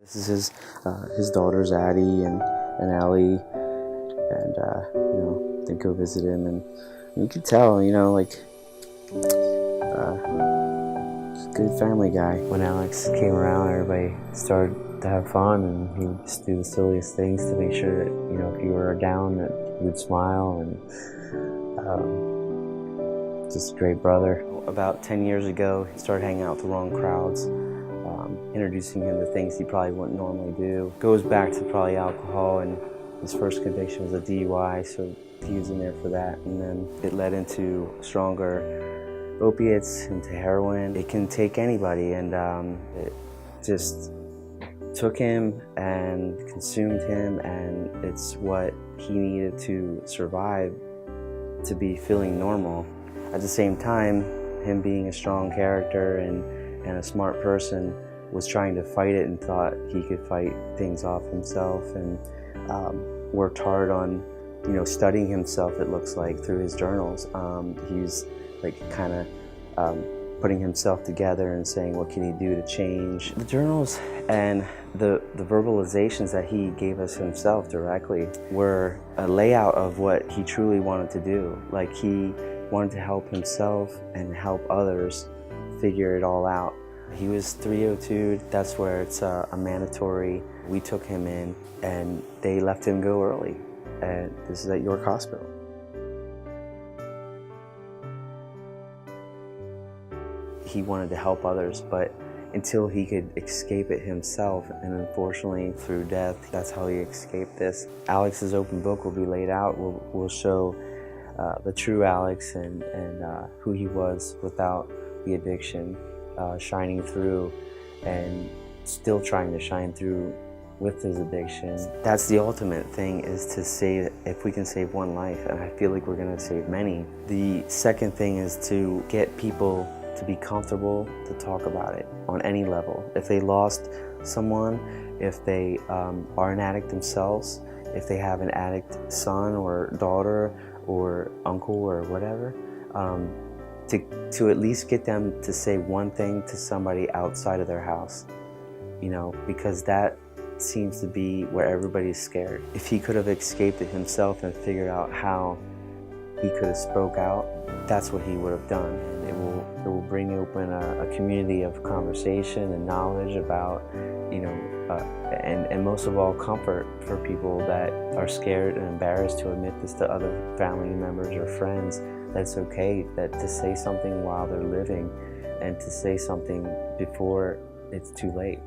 This is his daughters, Addie and Allie, and they go visit him, and you can tell, he's a good family guy. When Alex came around, everybody started to have fun, and he would just do the silliest things to make sure that, if you were down, that he would smile, and just a great brother. About 10 years ago, he started hanging out with the wrong crowds, introducing him to things he probably wouldn't normally do. Goes back to probably alcohol, and his first conviction was a DUI, so he was in there for that. And then it led into stronger opiates, into heroin. It can take anybody, and it just took him and consumed him, and it's what he needed to survive, to be feeling normal. At the same time, him being a strong character and a smart person, was trying to fight it and thought he could fight things off himself, and worked hard on studying himself, it looks like, through his journals. He's kind of putting himself together and saying, what can he do to change? The journals and the verbalizations that he gave us himself directly were a layout of what he truly wanted to do. Like, he wanted to help himself and help others figure it all out. He was 302'd, that's where it's a mandatory. We took him in, and they let him go early. And this is at York Hospital. He wanted to help others, but until he could escape it himself, and unfortunately through death, that's how he escaped this. Alex's open book will be laid out. We'll show the true Alex and who he was without the addiction, shining through and still trying to shine through with his addiction. That's the ultimate thing, is to save, if we can save one life, and I feel like we're gonna save many. The second thing is to get people to be comfortable to talk about it on any level. If they lost someone, if they are an addict themselves, if they have an addict son or daughter or uncle or whatever, to at least get them to say one thing to somebody outside of their house, because that seems to be where everybody's scared. If he could have escaped it himself and figured out how he could have spoke out, that's what he would have done. It will bring open a community of conversation and knowledge about, and most of all, comfort for people that are scared and embarrassed to admit this to other family members or friends. That's okay, that to say something while they're living, and to say something before it's too late.